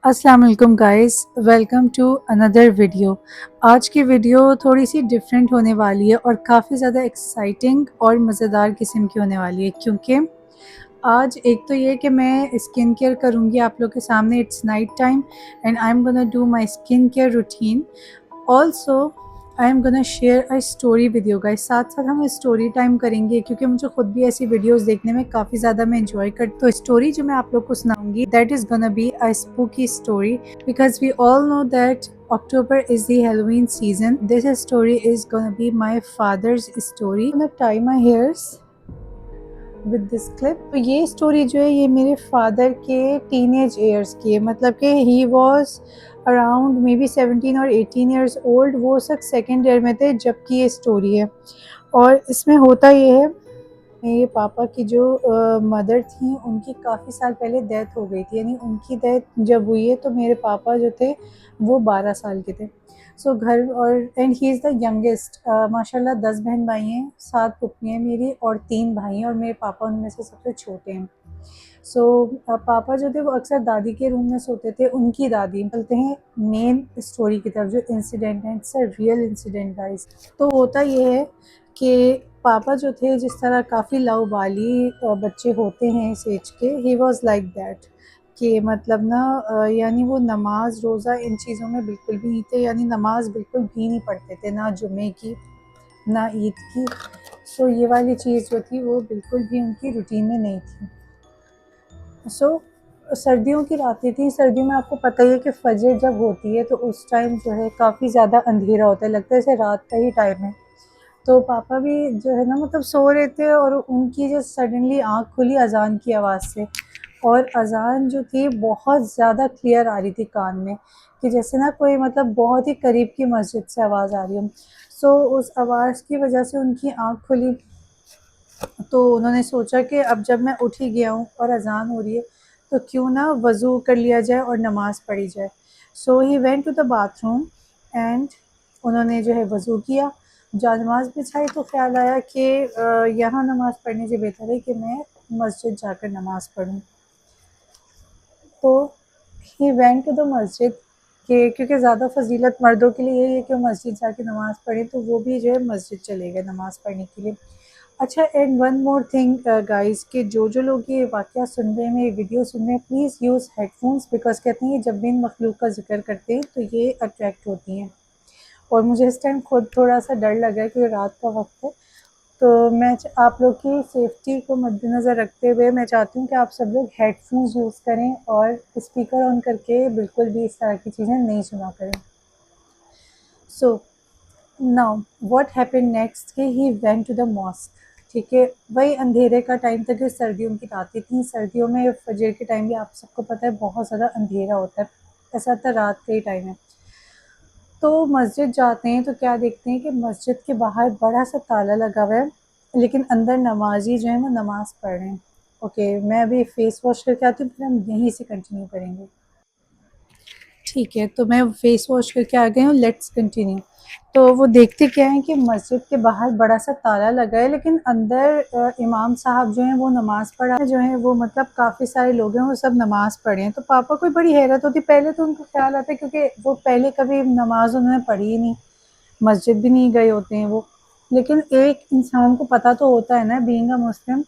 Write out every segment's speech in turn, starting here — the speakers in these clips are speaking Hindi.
अस्सलाम वालेकुम guys, welcome to another video. आज की वीडियो थोड़ी सी डिफरेंट होने वाली है और काफ़ी ज़्यादा एक्साइटिंग और मज़ेदार किस्म की होने वाली है, क्योंकि आज एक तो ये कि मैं स्किन केयर करूँगी आप लोग के सामने। It's night time and I am gonna do my skin care routine. Also I am gonna share a story with you guys. साथ साथ हम स्टोरी टाइम करेंगे, क्योंकि मुझे खुद भी ऐसी वीडियोस देखने में काफ़ी ज़्यादा मैं इंजॉय करती। तो स्टोरी जो मैं आप लोग को सुनाऊंगी that is gonna be a spooky story, because we all know that October is the Halloween season. This story is gonna be my father's story. I'm gonna tie my hairs with this clip. तो ये स्टोरी जो है ये मेरे फादर के टीनेज ईयर्स की है, मतलब कि he was around may be 17 और 18 ईयर्स ओल्ड। वो सब सेकेंड ईयर में थे जबकि ये स्टोरी है। और इसमें होता ये है, मेरे पापा की जो मदर थी उनकी काफ़ी साल पहले डेथ हो गई थी, यानी उनकी डेथ जब हुई है तो मेरे पापा जो थे वो 12 साल के थे। सो घर और and he is the youngest. माशाल्लाह 10 बहन भाई हैं, 7 फूफी हैं मेरी और 3 भाई हैं, और मेरे पापा उनमें से सबसे छोटे हैं। सो पापा जो थे वो अक्सर दादी के रूम में सोते थे। उनकी दादी चलते हैं मेन स्टोरी की तरफ, जो इंसिडेंट है it's a real incident guys. तो होता ये है कि पापा जो थे जिस तरह काफ़ी लाउबाली बच्चे होते हैं इस एज के, ही वॉज लाइक दैट कि मतलब ना यानी वो नमाज रोज़ा इन चीज़ों में बिल्कुल भी नहीं थे, यानी नमाज बिल्कुल भी नहीं पढ़ते थे, ना जुमे की ना ईद की। सो ये वाली चीज़ जो थी वो बिल्कुल भी उनकी रूटीन में नहीं थी। सो सर्दियों की रातें थी। सर्दियों में आपको पता ही है कि फजर जब होती है तो उस टाइम जो है काफ़ी ज़्यादा अंधेरा होता है, लगता है जैसे रात का ही टाइम है। तो पापा भी जो है ना मतलब सो रहे थे और उनकी जो सडनली आँख खुली अज़ान की आवाज़ से, और अज़ान जो थी बहुत ज़्यादा क्लियर आ रही थी कान में, कि जैसे ना कोई मतलब बहुत ही करीब की मस्जिद से आवाज़ आ रही हो। सो उस आवाज़ की वजह से उनकी आँख खुली, तो उन्होंने सोचा कि अब जब मैं उठ ही गया हूँ और अज़ान हो रही है तो क्यों ना वज़ू कर लिया जाए और नमाज़ पढ़ी जाए। So he went to the bathroom and उन्होंने जो है वज़ू किया। जब नमाज़ बिछाई तो ख्याल आया कि यहाँ नमाज़ पढ़ने से बेहतर है कि मैं मस्जिद जाकर नमाज़ पढ़ूँ। तो ही वेंट टू द मस्जिद के, क्योंकि ज़्यादा फजीलत मर्दों के लिए यही है कि वो मस्जिद जाके नमाज़ पढ़ें, तो वो भी जो है मस्जिद चले गए नमाज़ पढ़ने के लिए। अच्छा, and one more thing guys, कि जो लोग ये वाक़या सुन रहे हैं, ये वीडियो सुन रहे हैं, प्लीज़ यूज़ हेडफोन्स, बिकॉज़ कहते हैं जब भी इन मखलूक का ज़िक्र करते हैं तो ये अट्रैक्ट होती हैं। और मुझे इस टाइम खुद थोड़ा-सा डर लग रहा है क्योंकि रात का वक़्त है। तो मैं आप लोग की सेफ्टी को मद्देनज़र रखते हुए मैं चाहती हूँ कि आप सब लोग हेडफोन्स यूज़ करें और स्पीकर ऑन करके बिल्कुल भी इस तरह की चीज़ें नहीं सुना करें। So now what happened next कि he went to the mosque. ठीक है, वही अंधेरे का टाइम था कि सर्दियों की रातें थी। सर्दियों में फजर के टाइम भी आप सबको पता है बहुत ज़्यादा अंधेरा होता है, ऐसा लगता है रात का ही टाइम है। तो मस्जिद जाते हैं तो क्या देखते हैं कि मस्जिद के बाहर बड़ा सा ताला लगा हुआ है, लेकिन अंदर नमाजी जो है वो नमाज़ पढ़ रहे हैं। ओके, मैं अभी फ़ेस वॉश करके आती हूँ, फिर हम यहीं से कंटिन्यू करेंगे। ठीक है, तो मैं फ़ेस वॉश करके आ गई हूँ, लेट्स कंटिन्यू। तो वो देखते क्या है कि मस्जिद के बाहर बड़ा सा ताला लगा है, लेकिन अंदर इमाम साहब जो हैं वो नमाज़ पढ़ा जो है वो मतलब काफ़ी सारे लोग हैं वो सब नमाज़ पढ़े हैं। तो पापा को बड़ी हैरत होती, पहले तो उनको ख्याल आता है क्योंकि वो पहले कभी नमाज़ उन्होंने पढ़ी ही नहीं, मस्जिद भी नहीं गए होते हैं वो। लेकिन एक इंसान को पता तो होता है ना, बीइंग अ मुस्लिम।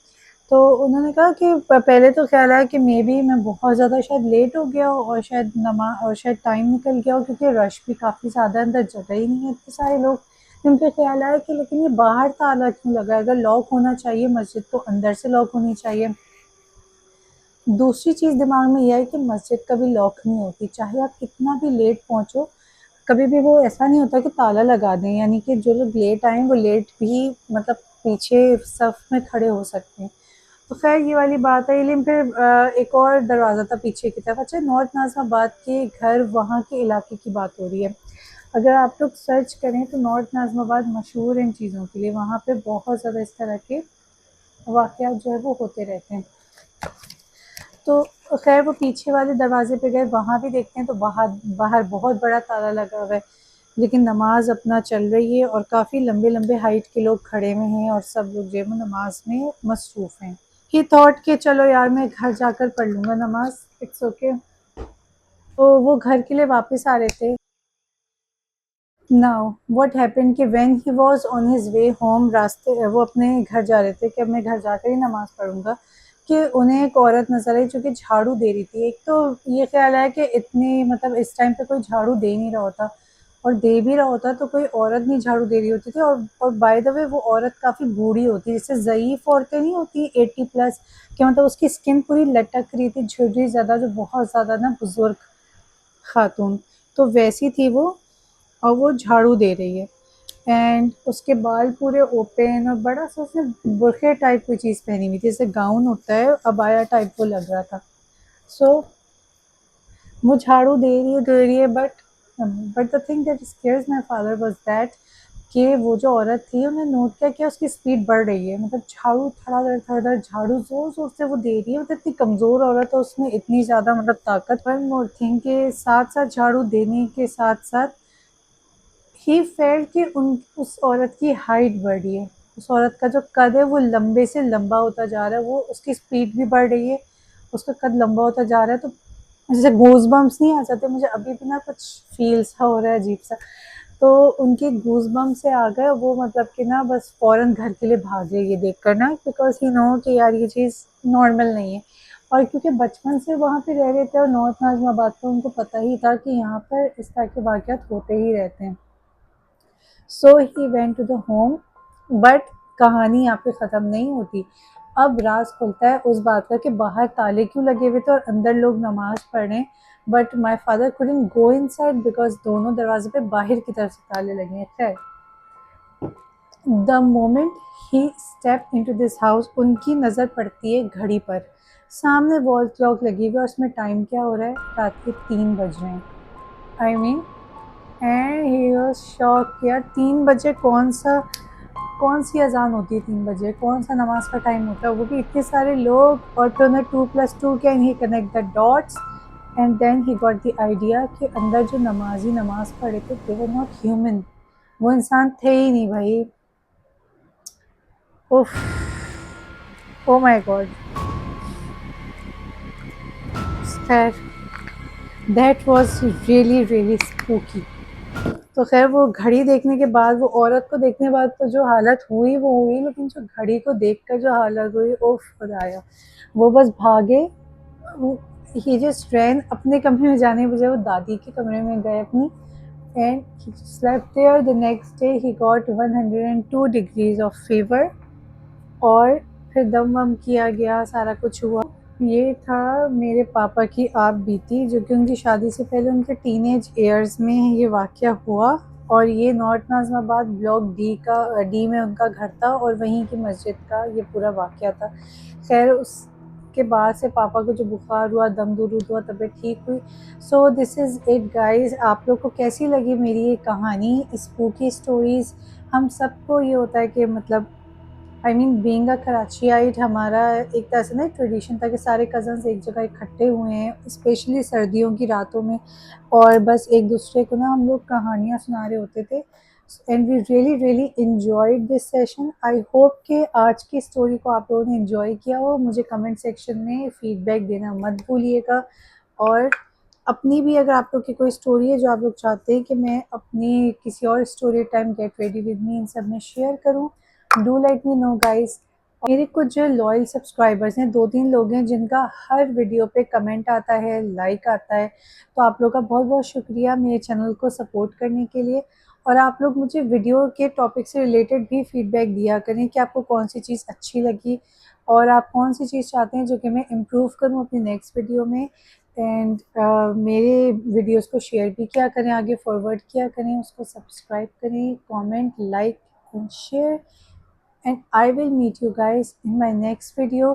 तो उन्होंने कहा कि पहले तो ख्याल आया कि मे बी मैं बहुत ज़्यादा शायद लेट हो गया हो और शायद और शायद टाइम निकल गया हो, क्योंकि रश भी काफ़ी ज़्यादा, अंदर जगह ही नहीं है, इतने सारे लोग। फिर फिर ख्याल आया कि लेकिन ये बाहर ताला क्यों लगा है? अगर लॉक होना चाहिए मस्जिद तो अंदर से लॉक होनी चाहिए। दूसरी चीज़ दिमाग में यह है कि मस्जिद कभी लॉक नहीं होती, चाहे आप कितना भी लेट पहुँचो, कभी भी वो ऐसा नहीं होता कि ताला लगा दें, यानी कि जो लोग लेट आएँ वो लेट भी मतलब पीछे सफ़ में खड़े हो सकते हैं। तो ख़ैर ये वाली बात है, लेकिन फिर एक और दरवाज़ा था पीछे की तरफ। अच्छा, नॉर्थ नाज़िमाबाद के घर वहाँ के इलाके की बात हो रही है। अगर आप लोग सर्च करें तो नॉर्थ नाज़िमाबाद मशहूर है इन चीज़ों के लिए, वहाँ पे बहुत ज़्यादा इस तरह के वाक़यात जो है वो होते रहते हैं। तो ख़ैर वो पीछे वाले दरवाज़े पे गए, वहाँ भी देखते हैं तो बाहर बाहर बहुत बड़ा ताला लगा हुआ है, लेकिन नमाज़ अपना चल रही है और काफ़ी लंबे-लंबे हाइट के लोग खड़े हुए हैं और सब लोग जो है वो नमाज़ में मसरूफ़ हैं। ही थॉट कि चलो यार मैं घर जाकर पढ़ लूँगा नमाज़, इट्स ओके। तो वो घर के लिए वापस आ रहे थे। नाउ व्हाट हैपेंड कि when he was on his way home, रास्ते वो अपने घर जा रहे थे कि अब मैं घर जाकर ही नमाज़ पढ़ूँगा, कि उन्हें एक औरत नज़र आई जो कि झाड़ू दे रही थी। एक तो ये ख़्याल है कि इतनी मतलब इस टाइम पे कोई झाड़ू दे नहीं रहा होता, और दे भी रहा होता तो कोई औरत नहीं झाड़ू दे रही होती थी। और बाय द वे वो औरत काफ़ी बूढ़ी होती है, जैसे ज़ईफ़ औरतें नहीं होती 80 प्लस, कि मतलब उसकी स्किन पूरी लटक रही थी, झुर्री ज़्यादा, जो बहुत ज़्यादा ना बुज़ुर्ग खातून, तो वैसी थी वो। और वो झाड़ू दे रही है, एंड उसके बाल पूरे ओपन, और बड़ा सा उसने बुरखे टाइप कोई चीज़ पहनी हुई थी, जैसे गाउन होता है, अबाया टाइप वो लग रहा था। सो वो झाड़ू दे रही है, but the thing that scares my father was that कि वो जो औरत थी, उन्हें नोट किया कि उसकी स्पीड बढ़ रही है, मतलब झाड़ू धड़ाधड़ झाड़ू जोर जोर से वो दे रही है, मतलब इतनी कमज़ोर औरत है, उसमें इतनी ज़्यादा मतलब ताकत। वन मोर थिंग के साथ साथ झाड़ू देने के साथ साथ ही फेल्ट कि उन उस औरत की हाइट बढ़ रही है, उस औरत का जो कद है वो लंबे से लंबा होता जा रहा है, वो उसकी स्पीड भी बढ़ रही है, उसका कद लंबा होता जा रहा है। तो जैसे गूज बम्स नहीं आ जाते, मुझे अभी भी ना कुछ फील सा हो रहा है अजीब सा, तो उनके गूज बम्स से आ गए वो, मतलब कि ना बस फ़ौरन घर के लिए भाग गए ये देख कर ना, बिकॉज ही नो कि यार ये चीज़ नॉर्मल नहीं है। और क्योंकि बचपन से वहाँ पे रह रहे थे और नॉर्थ नाज़िमाबाद तो उनको पता ही था कि यहाँ पर इस तरह के वाक़यात होते ही रहते हैं। So he went to the home, but कहानी यहाँ पे ख़त्म नहीं होती। अब राज खुलता है उस बात का कि बाहर ताले क्यों लगे हुए थे और अंदर लोग नमाज पढ़ रहे हैं, but my father couldn't go inside because दोनों दरवाजे पे बाहर की तरफ से ताले लगे हैं। खैर, the moment he step into this house, उनकी नज़र पड़ती है घड़ी पर। सामने वॉल क्लॉक लगी हुई है और उसमें टाइम क्या हो रहा है, रात के 3 बज रहे हैं। I mean, and he was shock, यार 3 बजे कौन सी अजान होती है 3 बजे, कौन सा नमाज का टाइम होता है, वो भी इतने सारे लोग, और फिर उन्हें 2+2 can he connect the dots, and then he got the idea कि अंदर जो नमाजी नमाज पढ़े थे दे वर नॉट ह्यूमन, वो इंसान थे ही नहीं भाई। उफ, ओ माय गॉड। खैर, that was really really spooky. तो खैर वो घड़ी देखने के बाद, वो औरत को देखने के बाद तो जो हालत हुई वो हुई, लेकिन जो घड़ी को देखकर जो हालत हुई, ओफ खुदाया, वो बस भागे। ही जस्ट रैन, अपने कमरे में जाने के बजाय वो दादी के कमरे में गए अपनी, and he slept there. The next day he got 102 degrees of fever, और फिर दम वम किया गया, सारा कुछ हुआ। ये था मेरे पापा की आप बीती, जो कि उनकी शादी से पहले उनके टीनेज ईयर्स में ये वाक़या हुआ, और ये नॉर्थ नाज़िमाबाद ब्लॉक डी में उनका घर था, और वहीं की मस्जिद का ये पूरा वाक़या था। खैर, उसके बाद से पापा को जो बुखार हुआ, दम दुरूद हुआ, तबीयत ठीक हुई। So this is it guys. आप लोग को कैसी लगी मेरी ये कहानी, स्पूकी स्टोरीज़? हम सबको ये होता है कि मतलब आई मीन बीइंग अ कराचीआइट, हमारा एक तरह से ना ट्रेडिशन था कि सारे कज़न्स एक जगह इकट्ठे हुए हैं, स्पेशली सर्दियों की रातों में, और बस एक दूसरे को ना हम लोग कहानियाँ सुना रहे होते थे, and we really really enjoyed this session. I hope कि आज की स्टोरी को आप लोगों ने इन्जॉय किया हो। मुझे कमेंट सेक्शन में फ़ीडबैक देना मत भूलिएगा, और अपनी भी अगर आप लोग की कोई स्टोरी है जो आप लोग चाहते हैं कि मैं अपनी किसी और story time get ready with me इन सब में शेयर करूं, do let me know guys. मेरे कुछ जो लॉयल सब्सक्राइबर्स हैं, 2-3 लोग हैं जिनका हर वीडियो पे कमेंट आता है, लाइक आता है, तो आप लोग का बहुत बहुत शुक्रिया मेरे चैनल को सपोर्ट करने के लिए। और आप लोग मुझे वीडियो के टॉपिक से रिलेटेड भी फीडबैक दिया करें कि आपको कौन सी चीज़ अच्छी लगी, और आप कौन सी चीज़ चाहते हैं जो कि मैं इम्प्रूव करूँ अपनी नेक्स्ट वीडियो में। एंड मेरे वीडियोस को शेयर भी किया करें, आगे फॉरवर्ड किया करें, उसको सब्सक्राइब करें, comment, like and share, and I will meet you guys in my next video.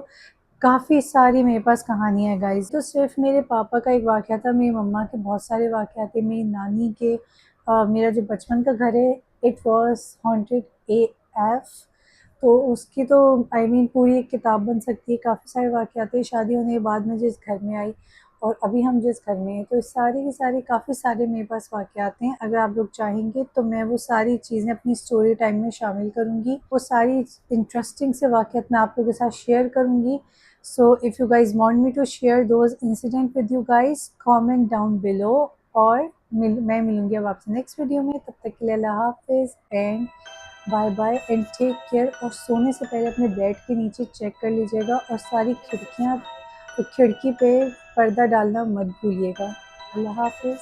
काफ़ी सारी मेरे पास कहानियाँ हैं गाइस, तो सिर्फ मेरे पापा का एक वाक़या था, मेरी मम्मा के बहुत सारे वाक़यात थे, मेरी नानी के, मेरा जो बचपन का घर है, इट वाज हॉन्टेड एएफ। तो उसकी तो आई मीन पूरी एक किताब बन सकती है, काफ़ी सारे वाक़यात थे। शादी होने के बाद मैं जिस घर में आई और अभी हम जिस घर में हैं, तो सारी की सारी काफ़ी सारे मेरे पास वाक़यात हैं। अगर आप लोग चाहेंगे तो मैं वो सारी चीज़ें अपनी स्टोरी टाइम में शामिल करूँगी। वो सारी इंटरेस्टिंग से वाक़यात मैं आप लोगों के साथ शेयर करूँगी। So if you guys want me to share those incident with you guys, comment down below. और मैं मिलूंगी अब आपसे नेक्स्ट वीडियो में। तब तक के लिए अल्लाह हाफिज़ and bye bye and take care. और सोने से पहले अपने बेड के नीचे चेक कर लीजिएगा और सारी खिड़कियाँ, खिड़की पे पर्दा डालना मत भूलिएगा। अल्लाह हाफिज़।